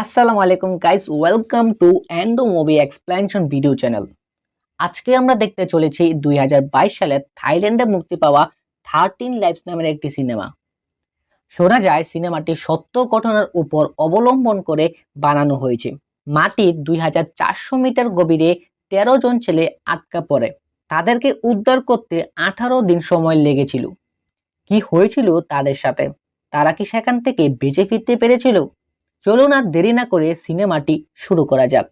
আসসালামু আলাইকুম guys, welcome to endo movie explanation video channel. আজকে আমরা দেখতে চলেছি 2022 সালে থাইল্যান্ডে মুক্তি পাওয়া 13 লাইভস নামের একটি সিনেমা। শোনা যায় সিনেমাটি সত্য ঘটনার উপর অবলম্বন করে বানানো হয়েছে। মাটির 2400 মিটার গভীরে 13 জন ছেলে আটকা পড়ে। তাদেরকে উদ্ধার করতে 18 দিন সময় লেগেছিল। কি হয়েছিল তাদের সাথে? তারা কি সেখান থেকে বেঁচে ফিরতে পেরেছিল? চলুন আর দেরি না করে সিনেমাটি শুরু করা যাক।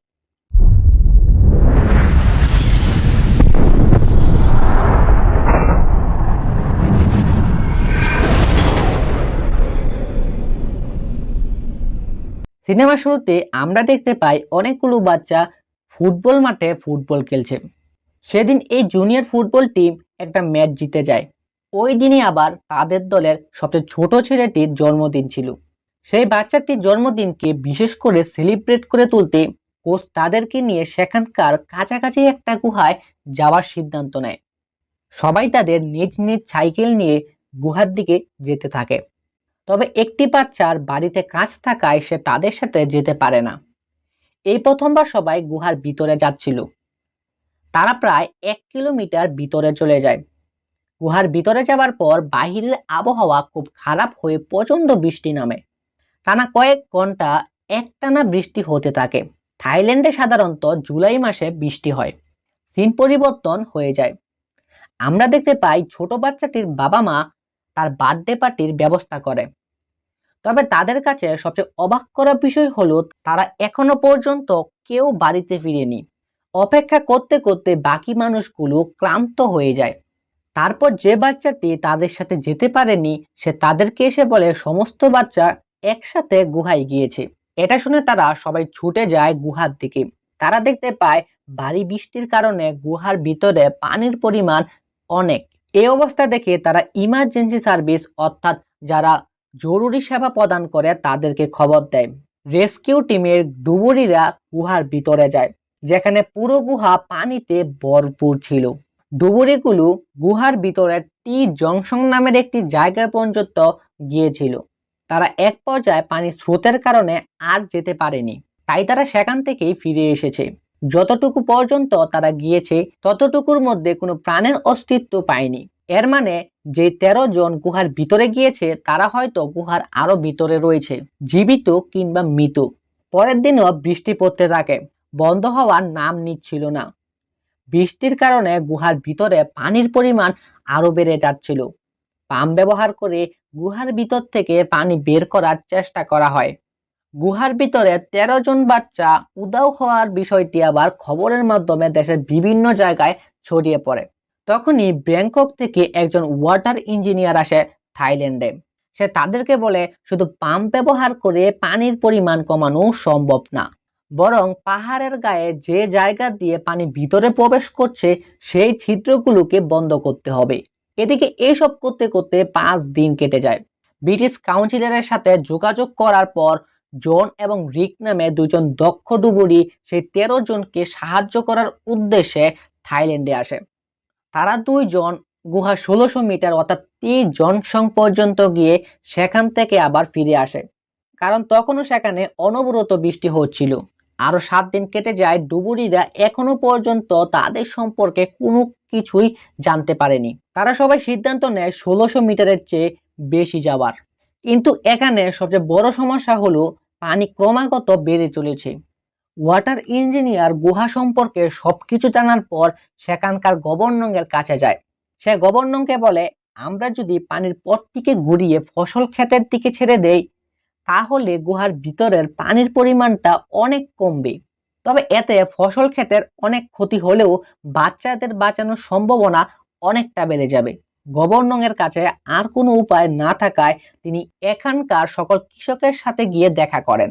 সিনেমা শুরুতে আমরা দেখতে পাই অনেকগুলো বাচ্চা ফুটবল মাঠে ফুটবল খেলছে। সেদিন এই জুনিয়র ফুটবল টিম একটা ম্যাচ জিতে যায়। ওই দিনই আবার তাদের দলের সবচেয়ে ছোট ছেলেটির জন্মদিন ছিল। সেই বাচ্চাটির জন্মদিনকে বিশেষ করে সেলিব্রেট করে তুলতে কোচ তাদেরকে নিয়ে সেখানকার কাছাকাছি একটা গুহায় যাওয়ার সিদ্ধান্ত নেয়। সবাই তাদের নিজ নিজ সাইকেল নিয়ে গুহার দিকে যেতে থাকে। তবে একটি বাচ্চার বাড়িতে কাজ থাকায় সে তাদের সাথে যেতে পারে না। এই প্রথমবার সবাই গুহার ভিতরে যাচ্ছিল। তারা প্রায় 1 কিলোমিটার ভিতরে চলে যায়। গুহার ভিতরে যাওয়ার পর বাহিরের আবহাওয়া খুব খারাপ হয়ে প্রচন্ড বৃষ্টি নামে। টানা কয়েক ঘন্টা একটানা বৃষ্টি হতে থাকে। থাইল্যান্ডে সাধারণত জুলাই মাসে বৃষ্টি হয়। সিন পরিবর্তন হয়ে যায়। আমরা দেখতে পাই ছোট বাচ্চাটির বাবা মা তার বার্থডে পার্টির ব্যবস্থা করে। তবে তাদের কাছে সবচেয়ে অবাক করা বিষয় হলো তারা এখনো পর্যন্ত কেউ বাড়িতে ফিরেনি। অপেক্ষা করতে করতে বাকি মানুষগুলো ক্লান্ত হয়ে যায়। তারপর যে বাচ্চাটি তাদের সাথে যেতে পারেনি সে তাদেরকে এসে বলে সমস্ত বাচ্চা একসাথে গুহায় গিয়েছে। এটা শুনে তারা সবাই ছুটে যায় গুহার দিকে। তারা দেখতে পায় ভারী বৃষ্টির কারণে গুহার ভিতরে পানির পরিমাণ অনেক। এই অবস্থা দেখে তারা ইমার্জেন্সি সার্ভিস অর্থাৎ যারা জরুরি সেবা প্রদান করে তাদেরকে খবর দেয়। রেস্কিউ টিমের ডুবুরিরা গুহার ভিতরে যায়, যেখানে পুরো গুহা পানিতে ভরপুর ছিল। ডুবুরিগুলো গুহার ভিতরে টি জংশন নামের একটি জায়গা পর্যন্ত গিয়েছিল। তারা এক পর্যায়ে পানির স্রোতের কারণে আর যেতে পারেনি, তাই তারা সেখান থেকেই ফিরে এসেছে। যতটুকু পর্যন্ত তারা গিয়েছে ততটুকুর মধ্যে কোনো প্রাণের অস্তিত্ব পায়নি। এর মানে যে 13 জন গুহার ভিতরে গিয়েছে তারা হয়তো গুহার আরো ভিতরে রয়েছে, জীবিত কিংবা মৃত। পরের দিনও বৃষ্টি পড়তে থাকে, বন্ধ হওয়ার নাম নিচ্ছিল না। বৃষ্টির কারণে গুহার ভিতরে পানির পরিমাণ আরো বেড়ে যাচ্ছিল। পাম্প ব্যবহার করে গুহার ভিতর থেকে পানি বের করার চেষ্টা করা হয়। গুহার ভিতরে 13 জন বাচ্চা উধাও হওয়ার বিষয়টি আবার খবরের মাধ্যমে দেশের বিভিন্ন জায়গায় ছড়িয়ে পড়ে। তখনই ব্যাংকক থেকে একজন ওয়াটার ইঞ্জিনিয়ার আসে থাইল্যান্ডে। সে তাদেরকে বলে শুধু পাম্প ব্যবহার করে পানির পরিমাণ কমানো সম্ভব না, বরং পাহাড়ের গায়ে যে জায়গা দিয়ে পানি ভিতরে প্রবেশ করছে সেই ছিদ্রগুলোকে বন্ধ করতে হবে। এদিকে এইসব করতে করতে 5 দিন কেটে যায়। ব্রিটিশ কাউন্সিলরের সাথে যোগাযোগ করার পর জন এবং রিক নামে দুজন দক্ষ ডুবুরি সেই 13 জনকে সাহায্য করার উদ্দেশ্যে থাইল্যান্ডে আসে। তারা দুইজন গুহা 1600 মিটার অর্থাৎ 30 জনসং পর্যন্ত গিয়ে সেখান থেকে আবার ফিরে আসে, কারণ তখনও সেখানে অনবরত বৃষ্টি হচ্ছিল। আরো 7 দিন কেটে যায়। ডুবুরিরা এখনো পর্যন্ত তাদের সম্পর্কে কোনো কিছুই জানতে পারেনি। তারা সবাই সিদ্ধান্ত নেয় 1600 মিটারের চেয়ে বেশি যাওয়ার। কিন্তু এখানে সবচেয়ে বড় সমস্যা হলো পানি ক্রমাগত বেড়ে চলেছে। ওয়াটার ইঞ্জিনিয়ার গুহা সম্পর্কে সবকিছু জানার পর সেখানকার গভর্নরের কাছে যায়। সে গভর্নরকে বলে, আমরা যদি পানির পথটিকে ঘুরিয়ে ফসল ক্ষেতের দিকে ছেড়ে দেই তাহলে গুহার ভিতরের পানির পরিমাণটা অনেক কমবে। তবে এতে ফসল ক্ষেতের অনেক ক্ষতি হলেও বাচ্চাদের বাঁচানোর সম্ভাবনা অনেকটা বেড়ে যাবে। গভর্নরের কাছে আর কোনো উপায় না থাকায় তিনি এখানকার সকল কৃষকের সাথে গিয়ে দেখা করেন।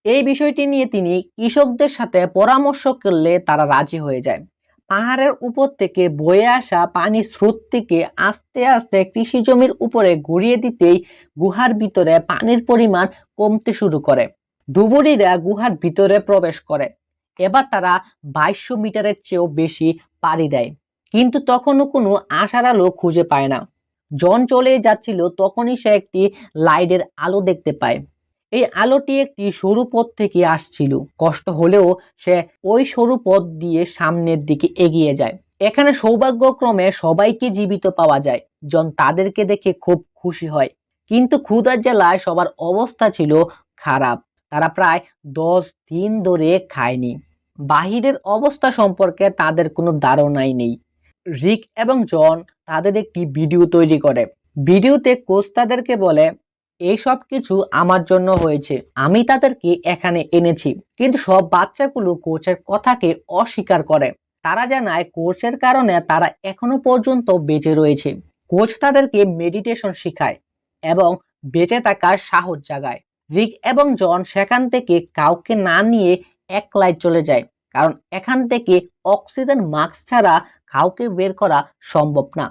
এই বিষয়টি নিয়ে তিনি কৃষকদের সাথে পরামর্শ করলে তারা রাজি হয়ে যায়। পাহাড়ের উপর থেকে বয়ে আসা পানি স্রোতটিকে আস্তে আস্তে কৃষি জমির উপরে ঘুরিয়ে দিতেই গুহার ভিতরে পানির পরিমাণ কমতে শুরু করে। ডুবুরিরা গুহার ভিতরে প্রবেশ করে। এবার তারা 2200 মিটারের চেয়েও বেশি পাড়ি দেয়, কিন্তু তখনও কোনো আশার আলো খুঁজে পায় না। জন চলে যাচ্ছিল, তখনই সে একটি লাইটের আলো দেখতে পায়। এই আলোটি একটি সরু পথ থেকে আসছিল। কষ্ট হলেও সে ওই সরু পথ দিয়ে সামনের দিকে এগিয়ে যায়। এখানে সৌভাগ্যক্রমে সবাইকে জীবিত পাওয়া যায়। জন তাদেরকে দেখে খুব খুশি হয়, কিন্তু ক্ষুধার জ্বালায় সবার অবস্থা ছিল খারাপ। তারা প্রায় 10 দিন ধরে খায়নি। বাহিরের অবস্থা সম্পর্কে তাদের কোনো ধারণাই নেই। রিক এবং জন তাদের একটি ভিডিও তৈরি করে। ভিডিওতে কোচ তাদেরকে বলে, এই সব কিছু আমার জন্য হয়েছে, আমি তাদেরকে এখানে এনেছি। কিন্তু সব বাচ্চাগুলো কোচের কথাকে অস্বীকার করে। তারা জানায় কোচের কারণে তারা এখনো পর্যন্ত বেঁচে রয়েছে। কোচ তাদেরকে মেডিটেশন শেখায় এবং বেঁচে থাকার সাহস জাগায়। রিক এবং জন সেখান থেকে কাউকে না নিয়ে একলাই চলে যায়, কারণ এখান থেকে অক্সিজেন মাস্ক ছাড়া কাউকে বের করা সম্ভব না।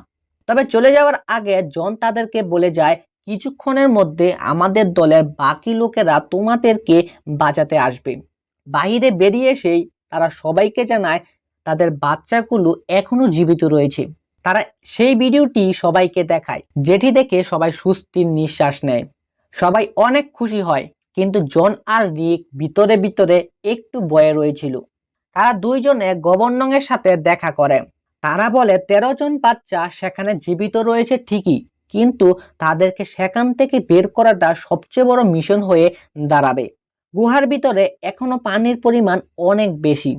তবে চলে যাওয়ার আগে জন তাদেরকে বলে যায়, কিছুক্ষণের মধ্যে আমাদের দলের বাকি লোকেরা তোমাদেরকে বাঁচাতে আসবে। বাইরে বেরিয়ে এসেই তারা সবাইকে জানায় তাদের বাচ্চাগুলো এখনো জীবিত রয়েছে। তারা সেই ভিডিওটি সবাইকে দেখায়, যেটি দেখে সবাই স্বস্তির নিঃশ্বাস নেয়। সবাই অনেক খুশি হয়, কিন্তু জন আর রিক ভিতরে ভিতরে একটু ভয়ে রয়েছিল। তারা দুইজনে গভর্নরের সাথে দেখা করে। তারা বলে 13 জন বাচ্চা সেখানে জীবিত রয়েছে ঠিকই, কিন্তু তাদেরকে সেখান থেকে বের করাটা সবচেয়ে বড় মিশন হয়ে দাঁড়াবে। গুহার ভিতরে এখনো পানির পরিমাণ অনেক বেশি।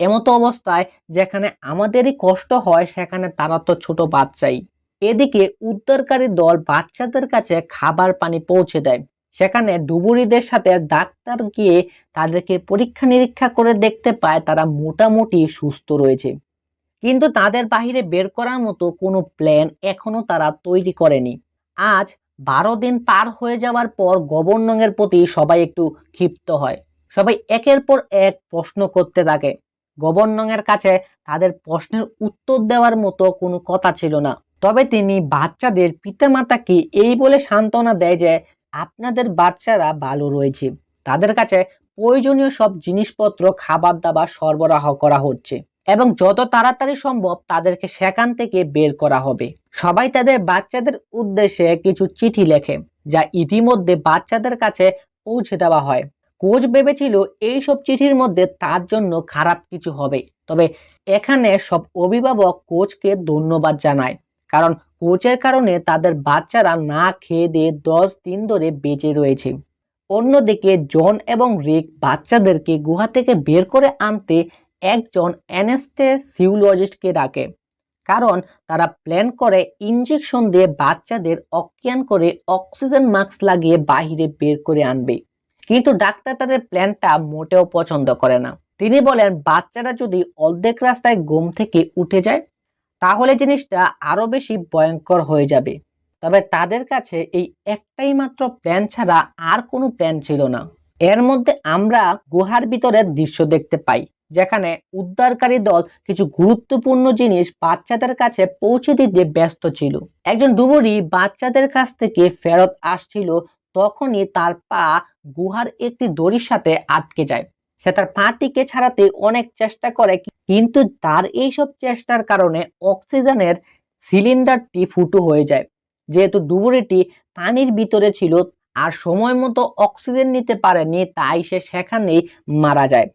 এমতো অবস্থায় যেখানে আমাদেরই কষ্ট হয়, সেখানে তারা তো ছোট বাচ্চাই। এদিকে উদ্ধারকারী দল বাচ্চাদের কাছে খাবার পানি পৌঁছে দেয়। সেখানে ডুবুরিদের সাথে ডাক্তার গিয়ে তাদেরকে পরীক্ষা নিরীক্ষা করে দেখতে পায় তারা মোটামুটি সুস্থ রয়েছে, কিন্তু তাদের বাহিরে বের করার মতো কোনো প্ল্যান এখনো তারা তৈরি করেনি। আজ 12 দিন পার হয়ে যাওয়ার পর গভর্নরের প্রতি সবাই একটু ক্ষিপ্ত হয়। সবাই একের পর এক প্রশ্ন করতে থাকে। গভর্নরের কাছে তাদের প্রশ্নের উত্তর দেওয়ার মতো কোনো কথা ছিল না। তবে তিনি বাচ্চাদের পিতামাতাকে এই বলে সান্ত্বনা দেয় যে আপনাদের বাচ্চারা ভালো রয়েছে, তাদের কাছে প্রয়োজনীয় সব জিনিসপত্র খাবার দাবার সরবরাহ করা হচ্ছে এবং যত তাড়াতাড়ি সম্ভব তাদেরকে সেখান থেকে বের করা হবে। সবাই তাদের বাচ্চাদের উদ্দেশ্যে কিছু চিঠি লেখে, যা ইতিমধ্যে বাচ্চাদের কাছে পৌঁছে দেওয়া হয়। কোচ ভেবেছিল এইসব চিঠির মধ্যে তার জন্য খারাপ কিছু হবে, তবে এখানে সব অভিভাবক কোচকে ধন্যবাদ জানায়, কারণ কোচের কারণে তাদের বাচ্চারা না খেয়ে দিয়ে 10 দিন ধরে বেঁচে রয়েছে। অন্যদিকে জন এবং রিক বাচ্চাদেরকে গুহা থেকে বের করে আনতে একজন অ্যানেস্থেসিওলজিস্টকে ডাকে, কারণ তারা প্ল্যান করে ইনজেকশন দিয়ে বাচ্চাদের অজ্ঞান করে অক্সিজেন মাস্ক লাগিয়ে বাহিরে বের করে আনবে। কিন্তু ডাক্তার তাদের প্ল্যানটা মোটেও পছন্দ করে না। তিনি বলেন বাচ্চারা যদি অর্ধেক রাস্তায় ঘুম থেকে উঠে যায় তাহলে জিনিসটা আরো বেশি ভয়ঙ্কর হয়ে যাবে। তবে তাদের কাছে এই একটাই মাত্র প্ল্যান ছাড়া আর কোনো প্ল্যান ছিল না। এর মধ্যে আমরা গুহার ভিতরের দৃশ্য দেখতে পাই, যেখানে উদ্ধারকারী দল কিছু গুরুত্বপূর্ণ জিনিস বাচ্চাদের কাছে পৌঁছে দিতে ব্যস্ত ছিল। একজন ডুবুরি বাচ্চাদের কাছ থেকে ফেরত আসছিল, তখনই তার পা গুহার একটি দড়ির সাথে আটকে যায়। সে তার পাটিকে ছাড়াতে অনেক চেষ্টা করে, কিন্তু তার এইসব চেষ্টার কারণে অক্সিজেনের সিলিন্ডারটি ফুটো হয়ে যায়। যেহেতু ডুবুরিটি পানির ভিতরে ছিল আর সময় মতো অক্সিজেন নিতে পারেনি, তাই সে সেখানেই মারা যায়।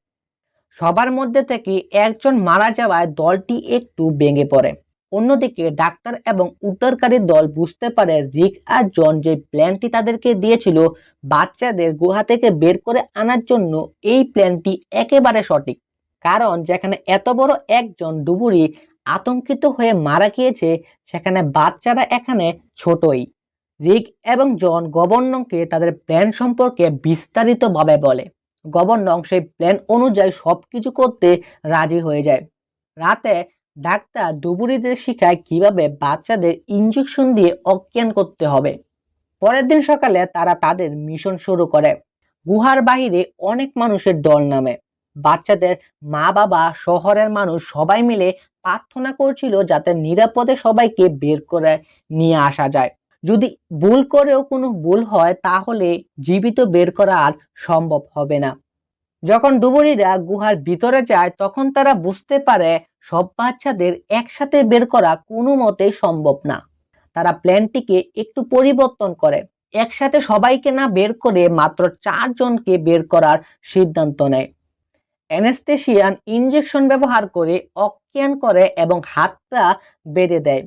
সবার মধ্যে থেকে একজন মারা যাওয়ায় দলটি একটু ভেঙে পড়ে। অন্যদিকে ডাক্তার এবং উদ্ধারকারী দল বুঝতে পারে রিক আর জন যে প্ল্যানটি তাদেরকে দিয়েছিল বাচ্চাদের গুহা থেকে বের করে আনার জন্য, এই প্ল্যানটি একেবারে সঠিক। কারণ যেখানে এত বড় একজন ডুবুরি আতঙ্কিত হয়ে মারা গিয়েছে, সেখানে বাচ্চারা এখানে ছোটই। রিক এবং জন গভর্নরকে তাদের প্ল্যান সম্পর্কে বিস্তারিতভাবে বলে। গভর্নর সেই প্ল্যান অনুযায়ী সবকিছু করতে রাজি হয়ে যায়। রাতে ডাক্তার ডুবুরিদের শিখায় কিভাবে বাচ্চাদের ইনজেকশন দিয়ে অজ্ঞান করতে হবে। পরের দিন সকালে তারা তাদের মিশন শুরু করে। গুহার বাহিরে অনেক মানুষের দল নামে। বাচ্চাদের মা বাবা শহরের মানুষ সবাই মিলে প্রার্থনা করছিল যাতে নিরাপদে সবাইকে বের করে নিয়ে আসা যায়। যদি ভুল করেও কোনো ভুল হয় তাহলে জীবিত বের করা আর সম্ভব হবে না। যখন ডুবুরিরা গুহার ভিতরে যায় তখন তারা বুঝতে পারে সব বাচ্চাদের একসাথে বের করা কোনো মতেই সম্ভব না। তারা প্ল্যানটিকে একটু পরিবর্তন করে। একসাথে সবাইকে না বের করে মাত্র 4 জনকে বের করার সিদ্ধান্ত নেয়। অ্যানেস্থেশিয়ান ইনজেকশন ব্যবহার করে অজ্ঞান করে এবং হাত পা বেঁধে দেয়,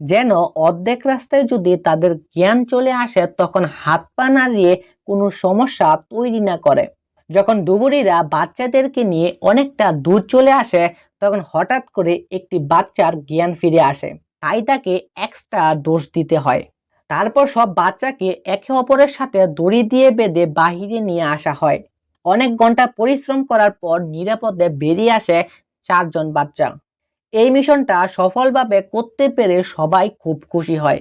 যেন অর্ধেক রাস্তায় যদি তাদের জ্ঞান চলে আসে তখন হাত পা নাড়িয়ে কোনো সমস্যা তৈরি না করে। যখন ডুবুরিরা বাচ্চাদেরকে নিয়ে অনেকটা দূর চলে আসে তখন হঠাৎ করে একটি বাচ্চার জ্ঞান ফিরে আসে, তাই তাকে এক্সট্রা ডোজ দিতে হয়। তারপর সব বাচ্চাকে একে অপরের সাথে দড়ি দিয়ে বেঁধে বাহিরে নিয়ে আসা হয়। অনেক ঘন্টা পরিশ্রম করার পর নিরাপদে বেরিয়ে আসে 4 জন বাচ্চা। এই মিশনটা সফলভাবে করতে পেরে সবাই খুব খুশি হয়,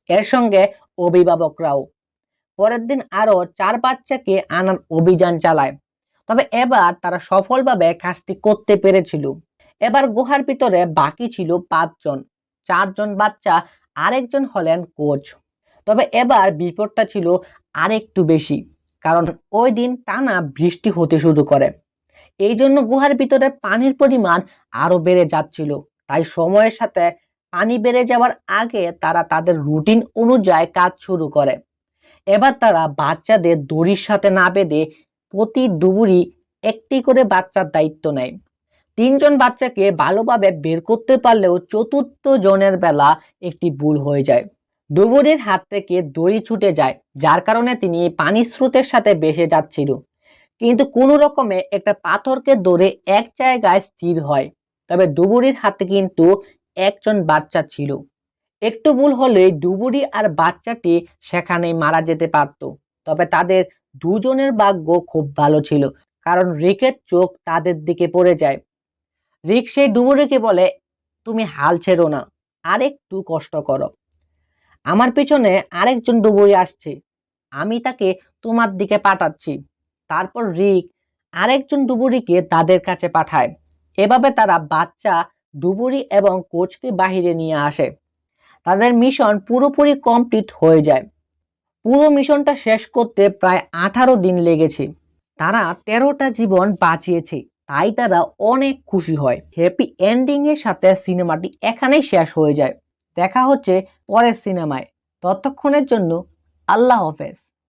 এর সঙ্গে অভিভাবকরাও। পরের দিন আরো 4 বাচ্চাকে আনার অভিযান চালায়, তবে এবার তারা সফলভাবে কাজটি করতে পেরেছিল। এবার গুহার ভিতরে বাকি ছিল 5 জন, 4 জন বাচ্চা আরেকজন হলেন কোচ। তবে এবার বিপদটা ছিল আরেকটু বেশি, কারণ ওই দিন টানা বৃষ্টি হতে শুরু করে। এই জন্য গুহার ভিতরে পানির পরিমাণ আরো বেড়ে যাচ্ছিল। তাই সময়ের সাথে পানি বেড়ে যাওয়ার আগে তারা তাদের রুটিন অনুযায়ী কাজ শুরু করে। এবার তারা বাচ্চাদের দড়ির সাথে না বেঁধে প্রতি ডুবুরি একটি করে বাচ্চার দায়িত্ব নেয়। 3 জন বাচ্চাকে ভালোভাবে বের করতে পারলেও চতুর্থ জনের বেলা একটি ভুল হয়ে যায়। ডুবুরির হাত থেকে দড়ি ছুটে যায়, যার কারণে তিনি পানির স্রোতের সাথে ভেসে যাচ্ছিল, কিন্তু কোনো রকমে একটা পাথরকে ধরে এক জায়গায় স্থির হয়। তবে ডুবুরির হাতে কিন্তু একজন বাচ্চা ছিল। একটু ভুল হলেই ডুবুরি আর বাচ্চাটি সেখানেই মারা যেতে পারত। তবে তাদের দুজনের ভাগ্য খুব ভালো ছিল, কারণ রিকের চোখ তাদের দিকে পড়ে যায়। রিক সেই ডুবুরিকে বলে, তুমি হাল ছেড়ো না, আর একটু কষ্ট করো। আমার পিছনে আরেকজন ডুবুরি আসছে, আমি তাকে তোমার দিকে পাঠাচ্ছি। তারপর রিক আরেকজন ডুবুরিকে তাদের কাছে পাঠায়। এভাবে তারা বাচ্চা, ডুবুরি এবং কোচকে বাহিরে নিয়ে আসে। তাদের মিশন পুরোপুরি কমপ্লিট হয়ে যায়। পুরো মিশনটা শেষ করতে প্রায় 18 দিন লেগেছে। তারা 13টা জীবন বাঁচিয়েছে, তাই তারা অনেক খুশি হয়। হ্যাপি এন্ডিং এর সাথে সিনেমাটি এখানেই শেষ হয়ে যায়। দেখা হচ্ছে পরের সিনেমায়। ততক্ষণের জন্য আল্লাহ হাফেজ।